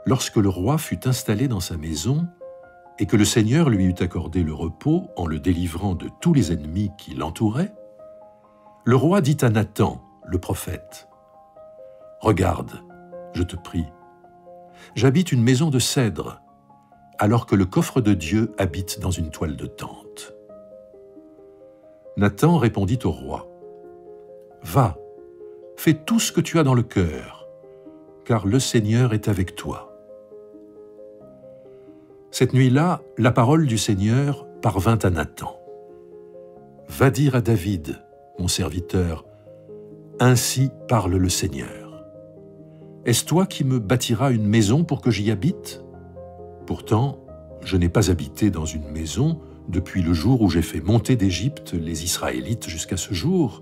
Lorsque le roi fut installé dans sa maison et que le Seigneur lui eut accordé le repos en le délivrant de tous les ennemis qui l'entouraient, le roi dit à Nathan, le prophète, « Regarde, je te prie, j'habite une maison de cèdre, alors que le coffre de Dieu habite dans une toile de tente. » Nathan répondit au roi, « Va, fais tout ce que tu as dans le cœur, car le Seigneur est avec toi. » Cette nuit-là, la parole du Seigneur parvint à Nathan. « Va dire à David, mon serviteur, ainsi parle le Seigneur. Est-ce toi qui me bâtiras une maison pour que j'y habite? Pourtant, je n'ai pas habité dans une maison depuis le jour où j'ai fait monter d'Égypte les Israélites jusqu'à ce jour,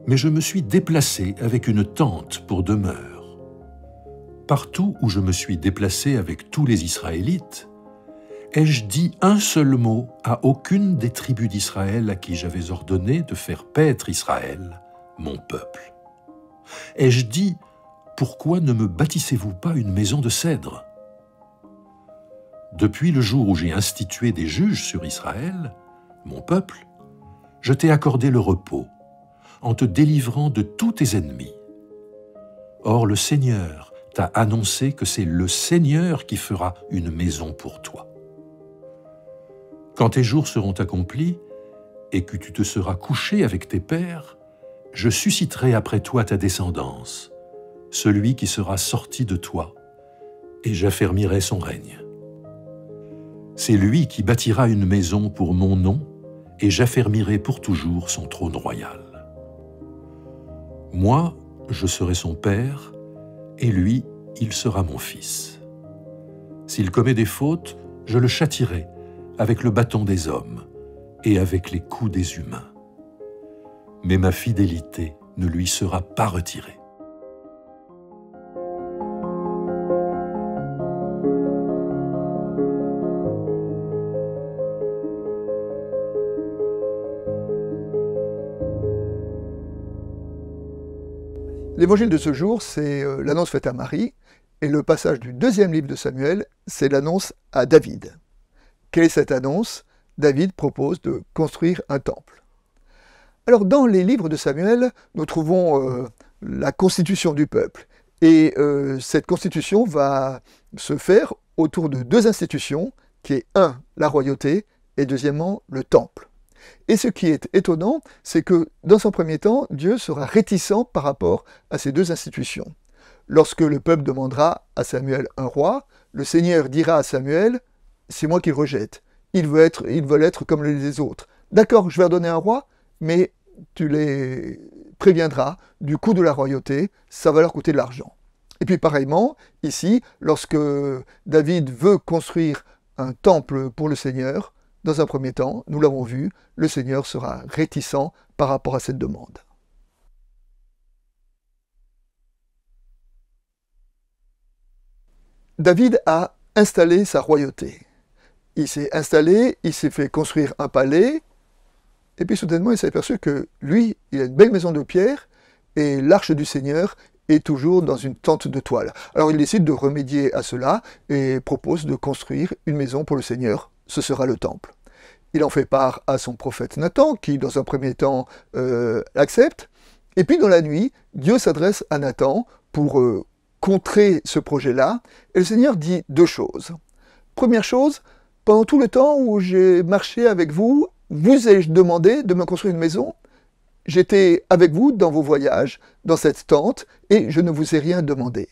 mais je me suis déplacé avec une tente pour demeure. Partout où je me suis déplacé avec tous les Israélites, ai-je dit un seul mot à aucune des tribus d'Israël à qui j'avais ordonné de faire paître Israël, mon peuple? Ai-je dit, pourquoi ne me bâtissez-vous pas une maison de cèdre? Depuis le jour où j'ai institué des juges sur Israël, mon peuple, je t'ai accordé le repos, en te délivrant de tous tes ennemis. Or le Seigneur t'a annoncé que c'est le Seigneur qui fera une maison pour toi. Quand tes jours seront accomplis et que tu te seras couché avec tes pères, je susciterai après toi ta descendance, celui qui sera sorti de toi, et j'affermirai son règne. C'est lui qui bâtira une maison pour mon nom, et j'affermirai pour toujours son trône royal. Moi, je serai son père, et lui, il sera mon fils. S'il commet des fautes, je le châtierai avec le bâton des hommes et avec les coups des humains. Mais ma fidélité ne lui sera pas retirée. L'évangile de ce jour, c'est l'annonce faite à Marie, et le passage du deuxième livre de Samuel, c'est l'annonce à David. Quelle est cette annonce? David propose de construire un temple. Alors, dans les livres de Samuel, nous trouvons la constitution du peuple. Et cette constitution va se faire autour de deux institutions, qui est un, la royauté, et deuxièmement, le temple. Et ce qui est étonnant, c'est que, dans un premier temps, Dieu sera réticent par rapport à ces deux institutions. Lorsque le peuple demandera à Samuel un roi, le Seigneur dira à Samuel, « C'est moi qui le rejette. Ils veulent être comme les autres. D'accord, je vais leur donner un roi, mais tu les préviendras du coût de la royauté, ça va leur coûter de l'argent. » Et puis pareillement, ici, lorsque David veut construire un temple pour le Seigneur, dans un premier temps, nous l'avons vu, le Seigneur sera réticent par rapport à cette demande. David a installé sa royauté. Il s'est installé, il s'est fait construire un palais, et puis soudainement il s'est aperçu que lui, il a une belle maison de pierre, et l'arche du Seigneur est toujours dans une tente de toile. Alors il décide de remédier à cela, et propose de construire une maison pour le Seigneur, ce sera le temple. Il en fait part à son prophète Nathan, qui dans un premier temps l'accepte, et puis dans la nuit, Dieu s'adresse à Nathan pour contrer ce projet-là, et le Seigneur dit deux choses. Première chose, pendant tout le temps où j'ai marché avec vous, vous ai-je demandé de me construire une maison? J'étais avec vous dans vos voyages, dans cette tente, et je ne vous ai rien demandé.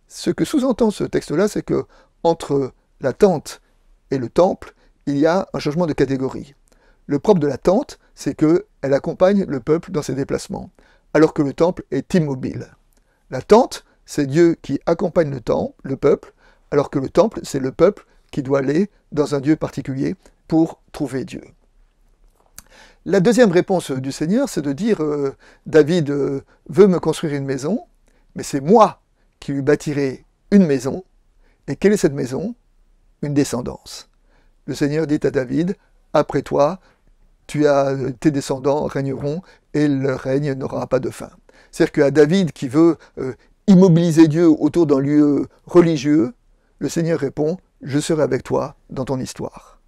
Ce que sous-entend ce texte-là, c'est que entre la tente et le temple, il y a un changement de catégorie. Le propre de la tente, c'est qu'elle accompagne le peuple dans ses déplacements, alors que le temple est immobile. La tente, c'est Dieu qui accompagne le peuple, alors que le temple, c'est le peuple qui doit aller dans un Dieu particulier pour trouver Dieu. La deuxième réponse du Seigneur, c'est de dire David veut me construire une maison, mais c'est moi qui lui bâtirai une maison. Et quelle est cette maison? Une descendance. Le Seigneur dit à David, après toi, tes descendants régneront et leur règne n'aura pas de fin. C'est-à-dire qu'à David qui veut immobiliser Dieu autour d'un lieu religieux, le Seigneur répond « Je serai avec toi dans ton histoire ».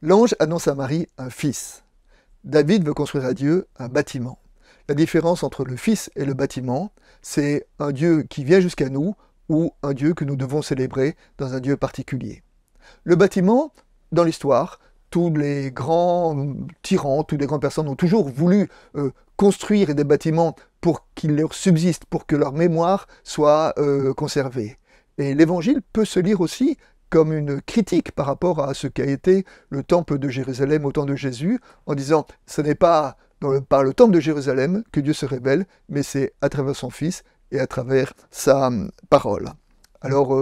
L'ange annonce à Marie un fils. David veut construire à Dieu un bâtiment. La différence entre le fils et le bâtiment, c'est un Dieu qui vient jusqu'à nous ou un Dieu que nous devons célébrer dans un Dieu particulier. Le bâtiment, dans l'histoire, tous les grands tyrans, toutes les grandes personnes ont toujours voulu construire des bâtiments pour qu'ils leur subsistent, pour que leur mémoire soit conservée. Et l'évangile peut se lire aussi comme une critique par rapport à ce qu'a été le temple de Jérusalem au temps de Jésus, en disant « ce n'est pas par le temple de Jérusalem que Dieu se révèle, mais c'est à travers son Fils et à travers sa parole ». Alors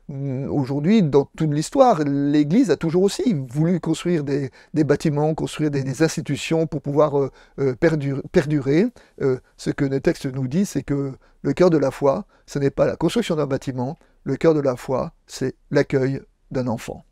aujourd'hui, dans toute l'histoire, l'Église a toujours aussi voulu construire des bâtiments, construire des institutions pour pouvoir perdurer. Ce que le texte nous dit, c'est que le cœur de la foi, ce n'est pas la construction d'un bâtiment, le cœur de la foi, c'est l'accueil d'un enfant.